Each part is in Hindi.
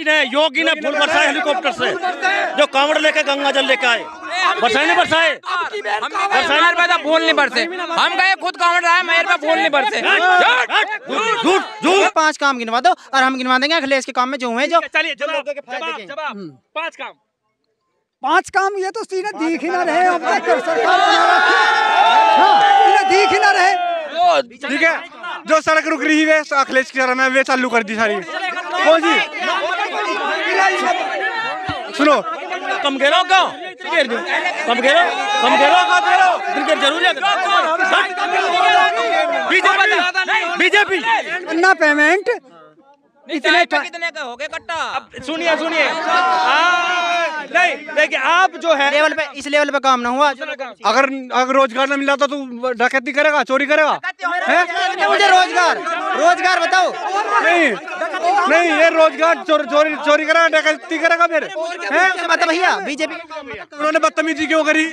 योगी ने फूल बरसाए हेलीकॉप्टर से, जो कांवड़ लेके गंगा जल लेके आए, बरसाए नहीं बरसाए? हमारे पास फूल नहीं बरसे, हम गए खुद कांवड़ आए, मेरे पास फूल नहीं बरसे। झूठ झूठ। 5 काम गिनवा दो और हम गिनवा देंगे अखिलेश के काम में जो हुए जो। चलिए जवाब 5 काम। 5 काम ये तो सीधे दिख ही ना रहे, अब तक सरकार दिख ही ना रहे। ठीक है, जो सड़क रुक रही है अखिलेश की तरह में वे चालू कर दी सारी। कौन सी? सुनो, कम घेरो गाँव, कम घेरो क्रिकेट जरूरी है। बीजेपी ना पेमेंट इतने कितने का हो गए कट्टा? सुनिए नहीं देखिए, आप जो है इस लेवल पे काम ना हुआ। अगर रोजगार न मिला तो तू डकैती करेगा, चोरी करेगा? मुझे रोजगार बताओ। नहीं ये रोजगार चोरी करेगा, डकैती करेगा फिर? बता भैया, बीजेपी उन्होंने बदतमीजी क्यों करी?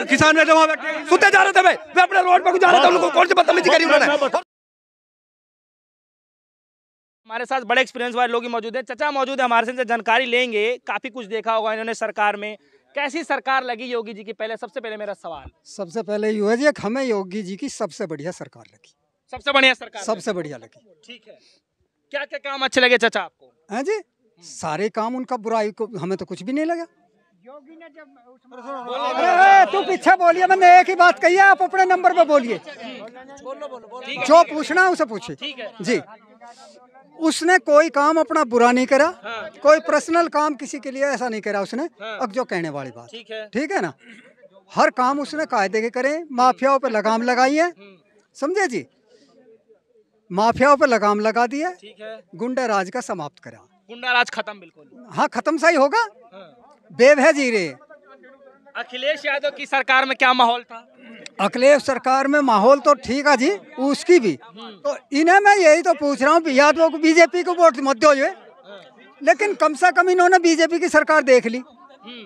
किसान में जो सुते जा रहे थे, मैं अपने रोड पर जा रहा था, उनको कौन सी बदतमीजी करी उन्होंने? हमारे साथ बड़े एक्सपीरियंस वाले लोग ही मौजूद हैं। चाचा मौजूद है हमारे से, जानकारी लेंगे। काफी कुछ देखा होगा इन्होंने सरकार में, कैसी सरकार लगी योगी जी की? सबसे पहले मेरा सवाल, सबसे पहले ये है जी, हमें योगी जी की सबसे बढ़िया सरकार लगी। सबसे बढ़िया सरकार, सबसे बढ़िया लगी। ठीक है, क्या क्या काम अच्छे लगे चाचा आपको? हैं जी, सारे काम उनका, बुराई को हमें तो कुछ भी नहीं लगा। योगी ने जब तू पीछे बोलिए, मैंने एक ही बात कही है, आप अपने नंबर पे बोलिए, जो पूछना है उसे पूछिए जी। उसने कोई काम अपना बुरा नहीं करा, कोई पर्सनल काम किसी के लिए ऐसा नहीं करा उसने। अब जो कहने वाली बात, ठीक है ना, हर काम उसने कायदे के करे, माफियाओं पे लगाम लगाई है, समझे जी, माफियाओं पे लगाम लगा दिया, गुंडा राज का समाप्त करा। गुंडा राज खत्म, बिल्कुल हाँ खत्म सा ही होगा। बेवह जी रहे। अखिलेश यादव की सरकार में क्या माहौल था? अखिलेश सरकार में माहौल तो ठीक है जी, उसकी भी तो इन्हें मैं यही तो पूछ रहा हूँ, यादव को बीजेपी को वोट मत दो ये, लेकिन कम से कम इन्होंने बीजेपी की सरकार देख ली,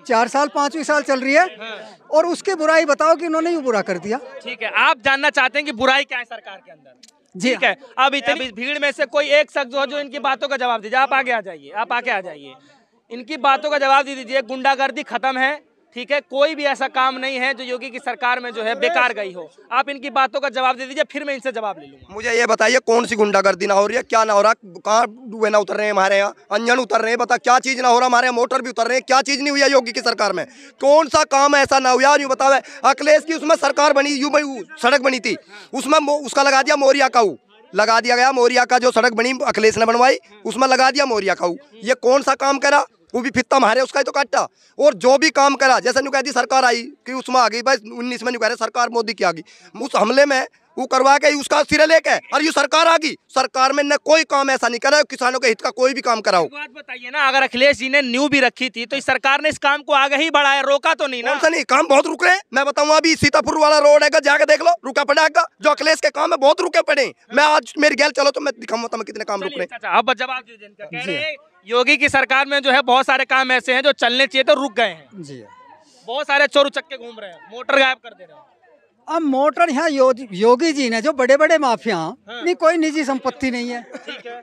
4 साल 5वीं साल चल रही है, और उसकी बुराई बताओ कि उन्होंने ये बुरा कर दिया। ठीक है, आप जानना चाहते हैं कि बुराई क्या है सरकार के अंदर? ठीक है, अब इतनी भीड़ में से कोई एक शख्स जो इनकी बातों का जवाब दीजिए। आप आगे आ जाइए, इनकी बातों का जवाब दे दीजिए। गुंडागर्दी खत्म है, ठीक है, कोई भी ऐसा काम नहीं है जो योगी की सरकार में जो है बेकार गई हो। आप इनकी बातों का जवाब दे दीजिए, फिर मैं इनसे जवाब ले लूंगा। मुझे ये बताइए, कौन सी गुंडागर्दी ना हो रही है, क्या ना हो रहा, कहाँ डुबे ना उतर रहे हैं हमारे यहाँ, अंजन उतर रहे हैं, बता क्या चीज ना हो रहा, हमारे यहाँ मोटर भी उतर रहे हैं, क्या चीज नहीं हुई है योगी की सरकार में? कौन सा काम ऐसा ना हुआ? यूँ बताओ, अखिलेश की उसमें सरकार बनी, यूँ सड़क बनी थी, उसमें उसका लगा दिया मोरिया काऊ, लगा दिया गया मोरिया का, जो सड़क बनी अखिलेश ने बनवाई उसमें लगा दिया मोरिया काऊ। ये कौन सा काम करा? वो भी फित्ता मारे उसका ही तो काटा। और जो भी काम करा, जैसे न्यू कहती सरकार आई कि उसमें आ गई, भाई 19 में न्यू कह रहे सरकार मोदी की आ गई, उस हमले में वो करवा के उसका सिरे लेके और ये सरकार आ गई। सरकार में न कोई काम ऐसा नहीं करा, किसानों के हित का कोई भी काम कराओ। बात बताइए ना, अगर अखिलेश जी ने न्यू भी रखी थी तो इस सरकार ने इस काम को आगे ही बढ़ाया, रोका तो नहीं ना? नहीं, काम बहुत रुक रहे हैं। मैं बताऊँ, अभी सीतापुर वाला रोड है, जाके देख लो, रुका पड़ा है। जो अखिलेश के काम है बहुत रुके पड़े। मैं आज मेरी गैल चलो तो मैं दिखाऊंगा मैं कितने काम रुक रहे हैं। अब जवाब दीजिए इनका। कह रहे हैं योगी की सरकार में जो है बहुत सारे काम ऐसे हैं जो चलने चाहिए तो रुक गए हैं जी। बहुत सारे चोर उचक्के घूम रहे हैं, मोटर गायब कर दे रहे हैं। अब मोटर यहाँ योगी जी ने, जो बड़े बड़े माफिया नहीं, कोई निजी संपत्ति नहीं है, ठीक है,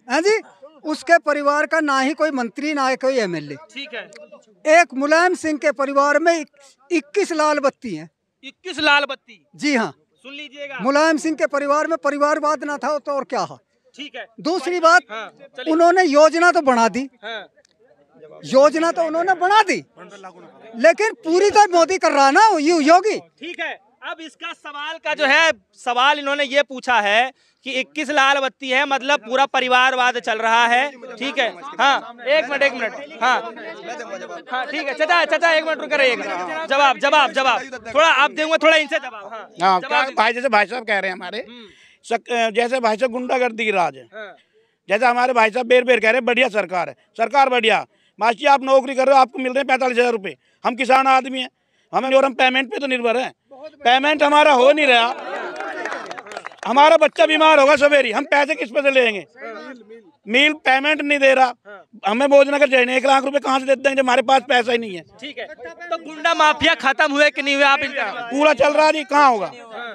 हाँ जी, उसके परिवार का ना ही कोई मंत्री ना ही कोई एमएलए, ठीक है। एक मुलायम सिंह के परिवार में 21 लाल बत्ती है। 21 लाल बत्ती? जी हाँ, सुन लीजिएगा, मुलायम सिंह के परिवार में परिवारवाद ना था तो और क्या है? ठीक है। दूसरी बात, उन्होंने योजना तो बना दी, योजना तो उन्होंने बना दी, लेकिन पूरी तो मोदी कर रहा ना योगी। ठीक है, अब इसका सवाल का जो है, सवाल इन्होंने ये पूछा है कि 21 लाल बत्ती है, मतलब पूरा परिवारवाद चल रहा है, ठीक है। हाँ, एक मिनट, हाँ ठीक है चाचा 1 मिनट रुक रहिएगा। जवाब थोड़ा आप देंगे, थोड़ा इनसे जवाब। हाँ, भाई जैसे भाई साहब कह रहे हैं हमारे, जैसे भाई साहब गुंडागर्दी की राज है, जैसे हमारे भाई साहब बेर कह रहे हैं बढ़िया सरकार है, सरकार बढ़िया। मास्टर जी आप नौकरी कर रहे हो, आपको मिल रहे हैं 45,000 रुपये, हम किसान आदमी हैं, हमें और हम पेमेंट पे तो निर्भर है, पेमेंट हमारा हो नहीं रहा, हमारा बच्चा बीमार होगा सवेरी, हम पैसे किस पे से लेंगे? मील पेमेंट नहीं दे रहा, हमें भोजनगर जाए 1 लाख रुपए कहाँ से देते हैं जब हमारे पास पैसा ही नहीं है। ठीक है, तो गुंडा माफिया खत्म हुए कि नहीं हुए? आप पूरा चल रहा जी, कहाँ होगा?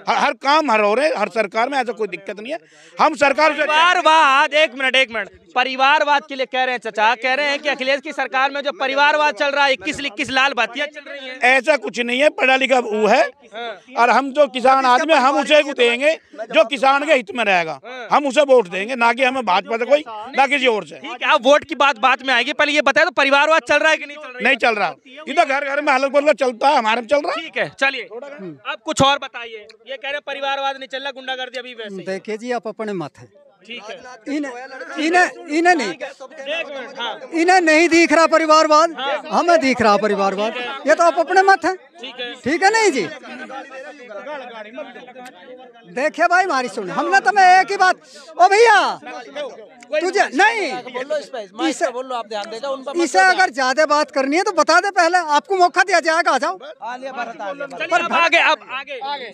हर काम हर हो रहे, हर सरकार में ऐसा कोई दिक्कत नहीं है। हम सरकार से परिवारवाद, एक मिनट, परिवारवाद के लिए कह रहे हैं चाचा, कह रहे हैं कि अखिलेश की सरकार में जो परिवारवाद चल रहा है, 21 लाल बत्तियां चल रही हैं। ऐसा कुछ नहीं है, पढ़ा लिखा वो है और हम जो किसान आदमी हम उसे देंगे जो किसान के हित में रहेगा, हम उसे वोट देंगे, ना कि हमें भाजपा से कोई ना किसी और से। ठीक है, अब वोट की बात में आएगी, पहले ये बताए तो परिवारवाद चल रहा है कि नहीं चल रहा है? नहीं चल रहा, इधर घर घर में हलक बोल चलता है, हमारे में चल रहा है। ठीक है, चलिए अब कुछ और बताइए। ये कह रहे परिवारवाद नहीं चल रहा, गुंडागर्दी अभी वैसे ही। देखिए जी, आप अपने मत है, ठीक है, इन्हें नहीं दिख रहा परिवारवाद, हमें दिख रहा परिवारवाद, ये तो आप अपने मत है। ठीक है नहीं जी। देखिए भाई हमारी सुन, हमने तो मैं एक ही बात, ओ भैया तुझे नहीं इसे अगर ज्यादा बात करनी है तो बता दे, पहले आपको मौका दिया जाएगा, आ जाओ। पर आगे, अब आगे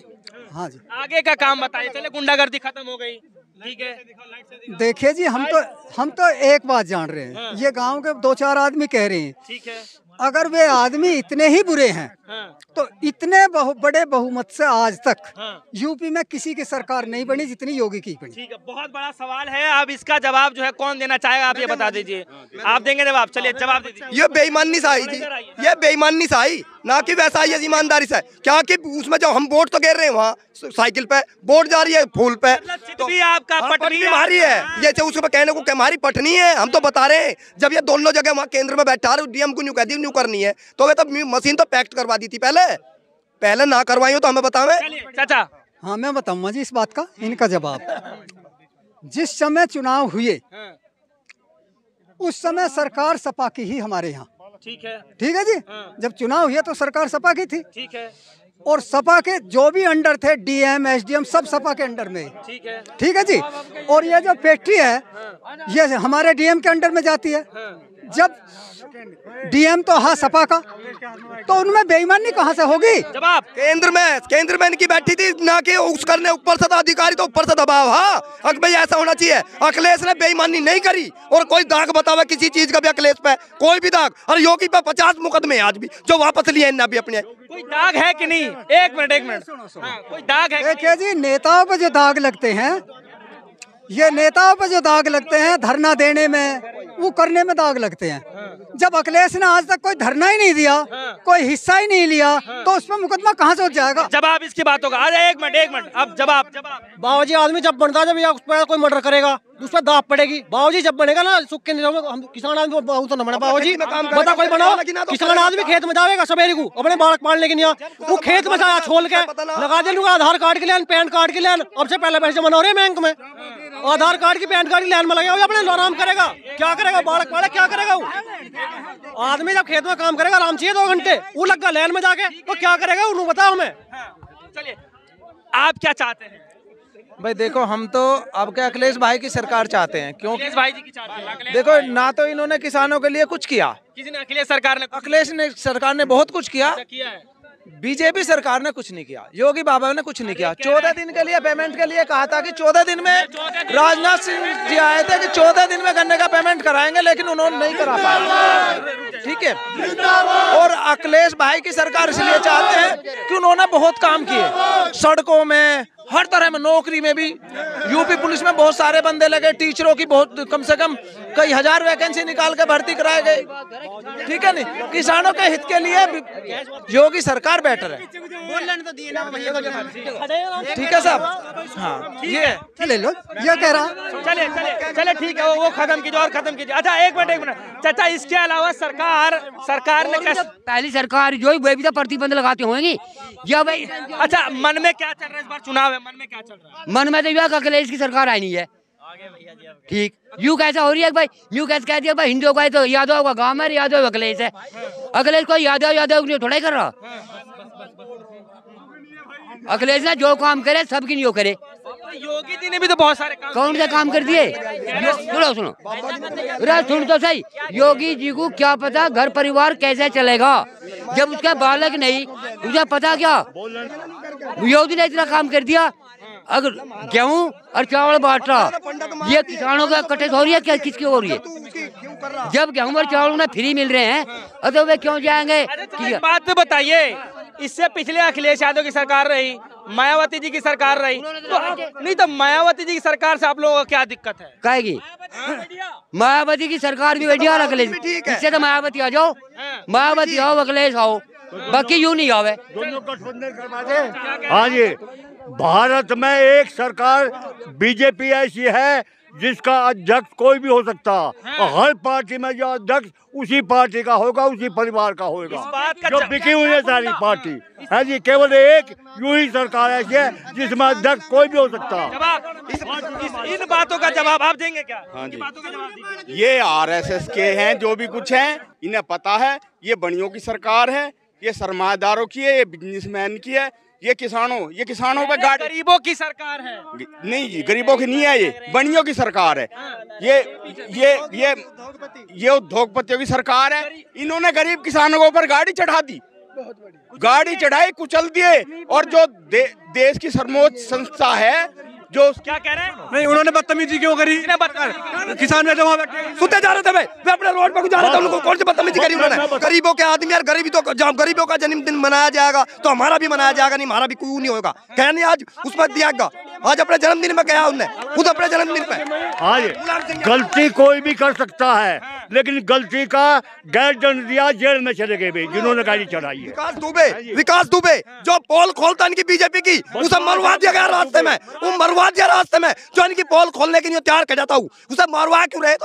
हाँ जी, आगे का काम बताइए। चले, गुंडागर्दी खत्म हो गई, ठीक है। देखिए जी, हम तो एक बात जान रहे हैं, ये गांव के 2-4 आदमी कह रहे हैं, ठीक है, अगर वे आदमी इतने ही बुरे हैं तो इतने बड़े बहुमत से आज तक यूपी में किसी की सरकार नहीं बनी जितनी योगी की बनी। ठीक है, बहुत बड़ा सवाल है। अब इसका जवाब जो है कौन देना चाहेगा, आप ये बता दीजिए। आप देंगे जवाब? चलिए जवाब दे दीजिए। ये बेईमानी से आई जी, ये बेईमानी से आई, ना कि वैसा ही ईमानदारी से। क्या कि उसमें जो हम वोट तो गिर रहे हैं, वहाँ साइकिल पे वोट जा रही है, फूल पे तो भी आपका पटनी हमारी है। ये उसको कहने को हमारी पटनी है, हम तो बता रहे हैं। जब ये दोनों जगह वहाँ केंद्र में बैठा रहे, डीएम को न्यू कह दी न्यू करनी है, तो वे तो मशीन तो पैक्ट करवा दी थी पहले ना करवाई हो तो हमें बतावे चाचा। हाँ मैं बताऊंगा जी इस बात का, इनका जवाब। जिस समय चुनाव हुए उस समय सरकार सपा की ही हमारे यहाँ। ठीक है, ठीक है जी। जब चुनाव हुआ तो सरकार सपा की थी। ठीक है, और सपा के जो भी अंडर थे, डीएम एसडीएम सब सपा के अंडर में। ठीक है, ठीक है जी। और ये जो फैक्ट्री है ये हमारे डीएम के अंडर में जाती है। जब डीएम तो हाँ सपा का, तो उनमें बेईमानी कहाँ से होगी? जवाब केंद्र में इनकी बैठी थी, ना कि उस करने ऊपर से अधिकारी तो ऊपर से दबाव। हाँ भाई ऐसा होना चाहिए। अखिलेश ने बेईमानी नहीं करी और कोई दाग बतावा किसी चीज का भी अखिलेश पे, कोई भी दाग। और योगी पे 50 मुकदमे आज भी जो वापस लिए इन्हें भी अपने। कोई दाग है कि नहीं? एक मिनट कोई दाग है? देखिए जी, नेताओं पे जो दाग लगते हैं, ये नेताओं पे जो दाग लगते हैं धरना देने में, वो करने में दाग लगते हैं। जब अखिलेश ने आज तक कोई धरना ही नहीं दिया, कोई हिस्सा ही नहीं लिया, तो उस पर मुकदमा कहाँ से हो जाएगा? जवाब इसकी बातों का। अरे एक मिनट अब जवाब। बाबूजी आदमी जब बनता है, जब उस पर कोई मर्डर करेगा उस पर दाब पड़ेगी। बाबूजी जब बनेगा ना सुख के निजाम में, हम किसान आदमी बहुत न बने। बाबूजी बता कोई बनाओ, किसान आदमी खेत में जाएगा सवेरे को अपने बालक पालने के लिए, वो खेत में जाया छोड़ के लगा दे लूंगा आधार कार्ड के लिए, पैन कार्ड के लिए। अब से पहले पैसे जमा हो रहे बैंक में, आधार कार्ड की पैन कार्ड की लाइन में लगे अपने आराम करेगा। क्या करेगा बालक पालक, क्या करेगा वो आदमी? जब खेत में काम करेगा आराम चाहिए 2 घंटे, वो लग गया लाइन में जाके, तो क्या करेगा वो बताओ हमें। चलिए आप क्या चाहते हैं? भाई देखो, हम तो आपके अखिलेश भाई की सरकार चाहते हैं, क्योंकि भाई जी की चाहते हैं। देखो ना तो इन्होंने किसानों के लिए कुछ किया, किसी ने अखिलेश सरकार ने बहुत कुछ किया है। बीजेपी सरकार ने कुछ नहीं किया, योगी बाबा ने कुछ नहीं किया। 14 दिन के लिए पेमेंट के लिए कहा था कि 14 दिन में, राजनाथ सिंह जी आए थे कि 14 दिन में गन्ने का पेमेंट कराएंगे, लेकिन उन्होंने नहीं करा पाया। ठीक है, और अखिलेश भाई की सरकार इसलिए चाहते हैं कि उन्होंने बहुत काम किए, सड़कों में, हर तरह में, नौकरी में भी। यूपी पुलिस में बहुत सारे बंदे लगे, टीचरों की बहुत कम से कम कई हजार वैकेंसी निकाल के भर्ती कराए गए। ठीक है नहीं, किसानों के हित के लिए योगी सरकार बेटर है। ठीक है साहब। हाँ ये ले लो, ये कह रहा। चले ठीक है, वो खत्म कीजिए और खत्म कीजिए। अच्छा एक मिनट चाचा, इसके अलावा सरकार ने कैसे, पहली सरकार जो वे भी तो प्रतिबंध लगाते होंगी या भाई। अच्छा मन में क्या चल रहा है? इस बार चुनाव है, मन में क्या चल रहा है? मन में तो यह अखिलेश की सरकार आई नहीं है। ठीक, यूँ कैसा हो रही है भाई? यूँ कैसे कह दिया भाई हिंदुओं का तो यादव का गाँव है, यादव अखिलेश है। अखिलेश को यादव थोड़ा ही कर रहा। अखिलेश ने जो काम करे सबकी नहीं करे। योगी जी ने भी तो बहुत सारे काम, कौन से काम कर दिए? सुनो सुन तो सही। योगी जी को क्या पता घर परिवार कैसे चलेगा जब उसका बालक नहीं, उसे पता क्या? योगी ने इतना काम कर दिया, अगर गेहूं और चावल बांट रहा, ये किसानों का इकट्ठे हो रही है क्या? किसकी हो रही है? जब गेहूं और चावल उन्हें फ्री मिल रहे हैं तो वे क्यों जाएंगे? बात तो बताइए, इससे पिछले अखिलेश यादव की सरकार रही, मायावती जी की सरकार रही तो नहीं, तो मायावती जी की सरकार से आप लोगों को क्या दिक्कत है? कहेगी मायावती की सरकार भी बढ़िया, अखिलेश इससे तो मायावती आ जाओ, मायावती आओ, अखिलेश आओ, बाकी यूं नहीं आवे। दोनों गठबंधन करवा दे। हाँ जी, भारत में एक सरकार बीजेपी ऐसी है जिसका अध्यक्ष कोई भी हो सकता, और हर पार्टी में जो अध्यक्ष उसी पार्टी का होगा, उसी परिवार का होगा, जो बिकी हुई है सारी पार्टी है जी। केवल एक यूं ही सरकार ऐसी है जिसमें अध्यक्ष कोई भी हो सकता। इन बातों का जवाब आप देंगे क्या? हाँ जी, ये आरएसएस के हैं जो भी कुछ हैं, इन्हें पता है ये बनियों की सरकार है, ये सरमायादारों की है, ये बिजनेसमैन की है, ये किसानों पे गाड़ी, गरीबों की सरकार है। नहीं जी, गरीबों की नहीं है, ये बनियों की सरकार है, ये उद्योगपतियों की सरकार है। इन्होंने गरीब किसानों के ऊपर गाड़ी चढ़ा दी, गाड़ी चढ़ाई, कुचल दिए, और जो देश की सर्वोच्च संस्था है जो क्या कह रहे हैं? नहीं, उन्होंने बदतमीजी क्यों करी? किसान में जमा सुते जा रहे थे, मैं अपने रोड पर जा रहा था, उनको कौन सी बदतमीजी करी उन्होंने? गरीबों के आदमी यार, गरीबों का जन्मदिन मनाया जाएगा तो हमारा भी मनाया जाएगा, नहीं हमारा भी कोई नहीं होगा, क्या नहीं? आज उसमें दिया, आज अपने जन्मदिन में गया उनने, खुद अपने जन्मदिन पे। हाँ, गलती कोई भी कर सकता है, लेकिन गलती का गैर दंड दिया, जेल में चले गए जिन्होंने गाड़ी चढ़ाई है। विकास दुबे जो पोल खोलता इनकी बीजेपी की, उसे मरवा दिया गया रास्ते में, वो मरवा दिया रास्ते में, जो इनकी पोल खोलने के लिए तैयार कर जाता हूँ, उसे मरवा क्यों रहे?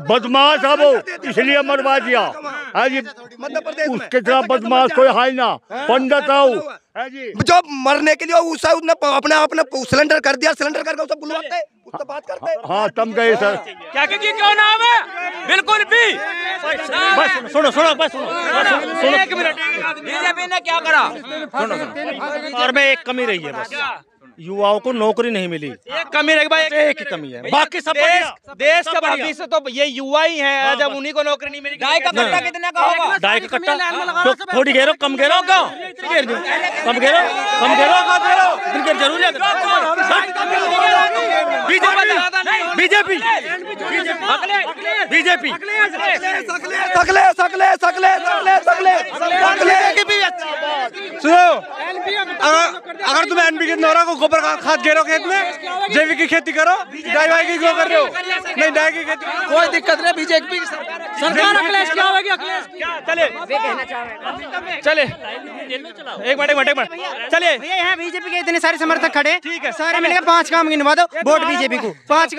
बदमाश है वो, इसलिए मरवा दिया है जी। उसके खिलाफ बदमाश कोई है ना, पंडित है जी, जो मरने के लिए उसने अपने सिलेंडर कर दिया, सिलेंडर करके उसे बुलवाते, उससे बात करते। हाँ, तुम गए सर, क्या क्यों नाम है? बिल्कुल भी। बस सुनो, एक मिनट, बीजेपी ने क्या करा? और में एक कमी रही है, बस युवाओं को नौकरी नहीं मिली, एक कमी रही, एक ही कमी है, बाकी सब देश का भविष्य तो ये युवा ही है। जब उन्हीं को नौकरी नहीं मिली, डाई का कट्टा कितने का होगा? डाई का कट्टा थोड़ी घेरो, कम घेरो, कम घेरो, जरूरी है। बीजेपी अगर तुम्हें एनपीके नौरा को गोबर खाद घेरो खेत में, जैविक की खेती करो, डाई की क्यों कर रहे हो? नहीं, डाई की खेती कोई दिक्कत नहीं, बीजेपी सरकार अखिलेश क्या होगी? अखिलेश चले एक मिनट चलिए। भैया यहाँ बीजेपी के इतने सारे समर्थक खड़े, ठीक है, सारे मिलकर 5 काम गिनवा दो, वोट बीजेपी को, 5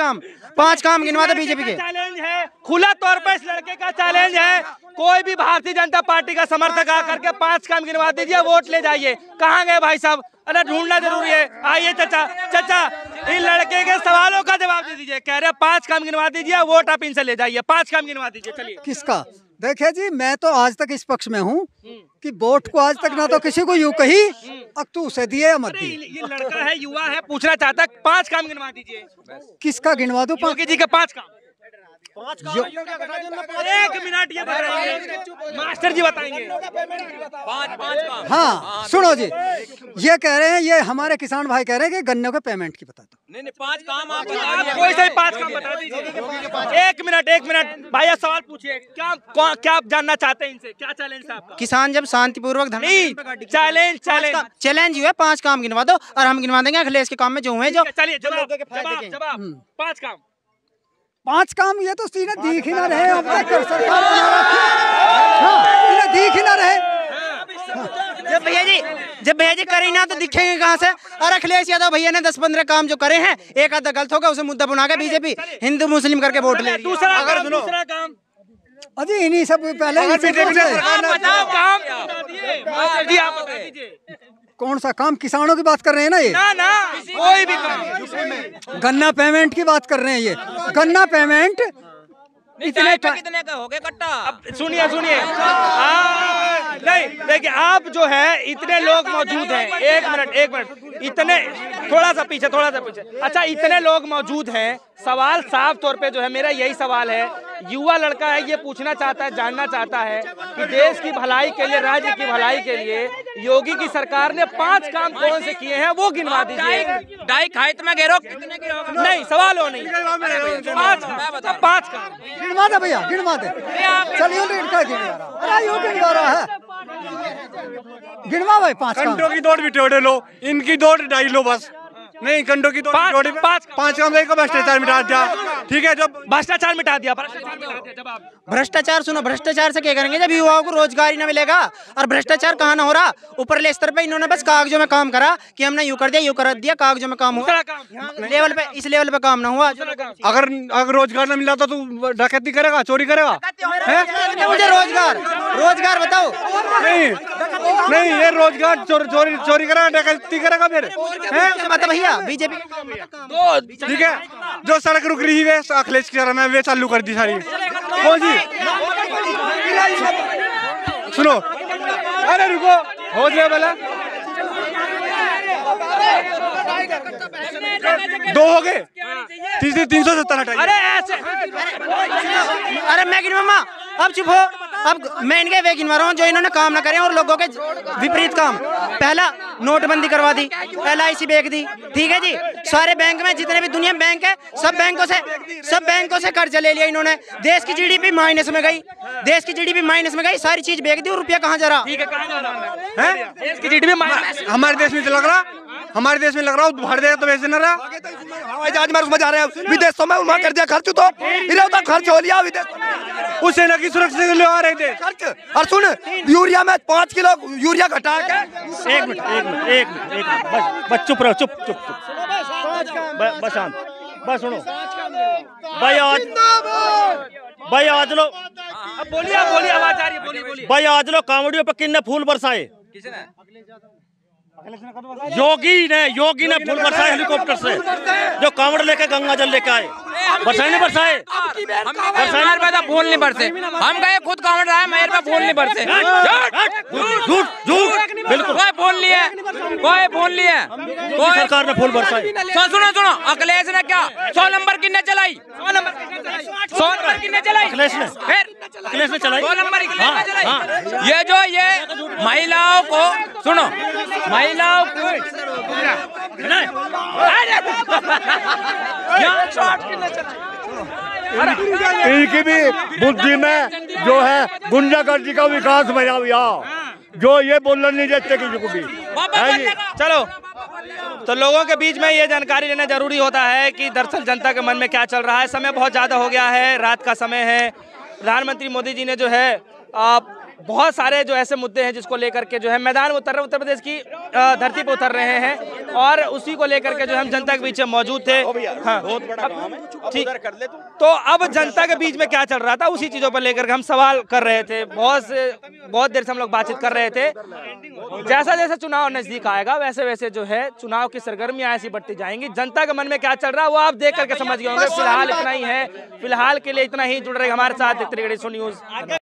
काम गिनवा दो बीजेपी के। चैलेंज है, खुला तौर पर इस लड़के का चैलेंज है, कोई भी भारतीय जनता पार्टी का समर्थक आकर के 5 काम गिनवा दीजिए, वोट ले जाइए। कहाँ गए भाई साहब? अरे ढूंढना जरूरी है। आइए चाचा इन लड़के के सवालों का जवाब दे दीजिए। कह रहे 5 काम गिनवा दीजिए, वोट आप इनसे ले जाइए। 5 काम गिनवा दीजिए, चलिए। किसका? देखिए जी, मैं तो आज तक इस पक्ष में हूँ कि वोट को आज तक ना तो किसी को यूं कही, अब तू उसे दिए या मत दिए। ये लड़का है, युवा है, पूछना चाहता है, 5 काम गिनवा दीजिए। किसका गिनवा दूं? योगी जी के 5 काम। 1 मिनट ये बताइए, मास्टर जी बताएंगे। 5 काम। हाँ सुनो जी, ये कह रहे हैं, ये हमारे किसान भाई कह रहे हैं कि गन्ने के पेमेंट की बता दो। नहीं 5 काम आप कोई से 5 काम बता दीजिए। 1 मिनट भाई सवाल पूछिए, क्या आप जानना चाहते हैं इनसे? क्या चैलेंज था आपका? किसान जब शांतिपूर्वक चैलेंज हुआ, 5 काम गिनवा दो और हम गिनवा देंगे अखिलेश के काम में जो हुए। जो चलिए जवाब 5 काम। 5 काम ये तो सीधे दिख ही ना रहे, अब तक सरकार इन्हें दिख ही ना रहे। जब भैया जी करे ना तो दिखेंगे कहाँ से? और अखिलेश यादव भैया ने 10-15 काम जो करे हैं, एक आधा गलत होगा, उसे मुद्दा बना के बीजेपी हिंदू मुस्लिम करके वोट ले। दूसरा काम अजी इन्हीं सब पहले कौन सा काम? किसानों की बात कर रहे हैं ना ये? ना कोई भी काम। गन्ना पेमेंट की बात कर रहे हैं ये। गन्ना पेमेंट कितने का हो गया कट्टा? सुनिए नहीं देखिए, आप जो है इतने लोग मौजूद हैं। एक मिनट इतने थोड़ा सा पीछे। अच्छा, इतने लोग मौजूद हैं, सवाल साफ तौर पे जो है मेरा यही सवाल है, युवा लड़का है, ये पूछना चाहता है, जानना चाहता है कि देश की भलाई के लिए, राज्य की भलाई के लिए योगी की सरकार ने 5 काम कौन से किए हैं, वो गिनवा दीजिए। डाई खाइत में घेरो कितने के हो? नहीं, सवाल हो नहीं। 5 काम गिनवा दे भैया, गिनवा दे। चलिए गिनवा रहा है। गिनवा भाई 5 काम। कंडों की दौड़ भी टेढ़े लो, इनकी दौड़ ढाई लो बस। नहीं, कंडों की दौड़ पाँच काम एक भ्रष्टाचार मिटा दिया। ठीक है, जब भ्रष्टाचार मिटा दिया, भ्रष्टाचार सुनो, भ्रष्टाचार से क्या करेंगे जब युवाओं को रोजगार ही न मिलेगा। और भ्रष्टाचार कहाँ ना हो रहा, ऊपरले स्तर पे इन्होंने बस कागजों में काम करा कि हमने यूं कर दिया, यूं कर दिया, कागजों में काम हुआ। लेवल पे, इस लेवल पे काम ना हुआ। अगर रोजगार न मिला तो तू डकैती करेगा, चोरी करेगा? मुझे रोजगार बताओ। नहीं, ये रोजगार चोरी करेगा, डकैती करेगा फिर? मतलब भैया बीजेपी ठीक है, जो सड़क रुक रही है अखिलेश की में वे चालू कर दी सारी। कौन सी? सुनो, अरे रुको, हो गया बोला 2 हो गए, 370 हटाइए। अरे ऐसे, अरे मैं गिनवा, अब चुप हो। अब मैं इनके वे गिनवा रहा हूँ जो इन्होंने काम ना करे और लोगों के विपरीत काम। पहला नोटबंदी करवा दी, LIC बेच दी, ठीक है जी। सारे बैंक में जितने भी दुनिया में बैंक है, सब बैंकों से कर्जा ले लिया इन्होंने। देश की GDP माइनस में गई, सारी चीज बेच दी और रुपया कहाँ जा रहा? देश की GDP हमारे देश में तो लग रहा, हमारे देश में लग रहा हूँ, हर देश तो वैसे न रहा। हवाई जहाज में उसमें जा रहे हैं विदेशों में, वहाँ कर दिया खर्च, तो इधर उधर खर्च हो लिया विदेश। उस सेना की सुरक्षा के लिए आ रहे थे खर्च। और सुन, यूरिया में 5 किलो यूरिया घटा के। एक मिनट, बस चुप रहो, चुप, बस शांत, बस सुनो भाई आज लो, बोलिए आवाज आ रही है, बोलिए। भाई आज लो कांवड़ियों पर किन्ने फूल बरसाए? योगी ने फूल बरसाए हेलीकॉप्टर से, जो कांवड़ लेके गंगा जल लेके आए। बरसाए नहीं बरसाए? फूल नहीं बरसे, हम गए खुद कांवड़ रहा है, मेरे पे फूल नहीं बरसे। झूठ, बिल्कुल कोई फूल नहीं है, कोई सरकार ने फूल बरसाए। सुनो, अखिलेश ने क्या 100 नंबर किन्ने चलाई? 100 नंबर किन्ने चलाई? अखिलेश ने चलाई 100 नंबर किन्ने चलाई? ये महिलाओं को, सुनो, महिलाओं को इनकी भी बुद्धि में जो है गुंडागर्दी का विकास भया हुआ, जो ये बोलना नहीं देते किसी को भी। चलो, तो लोगों के बीच में ये जानकारी लेना जरूरी होता है कि दरअसल जनता के मन में क्या चल रहा है। समय बहुत ज़्यादा हो गया है, रात का समय है। प्रधानमंत्री मोदी जी ने जो है बहुत सारे जो ऐसे मुद्दे हैं जिसको लेकर के जो है मैदान में उतर रहे, उत्तर प्रदेश की धरती पर उतर रहे हैं और उसी को लेकर के जो हम जनता के बीच में मौजूद थे। हाँ, ठीक, तो अब जनता के बीच में क्या चल रहा था उसी चीज़ों पर लेकर के हम सवाल कर रहे थे। बहुत देर से हम लोग बातचीत कर रहे थे। जैसा जैसा चुनाव नजदीक आएगा वैसे वैसे जो है चुनाव की सरगर्मियाँ ऐसी बढ़ती जाएंगी। जनता के मन में क्या चल रहा है वो आप देख करके समझ गए होंगे। फिलहाल इतना ही है, फिलहाल के लिए इतना ही। जुड़ रहे हमारे साथ, देखते रहिए न्यूज़।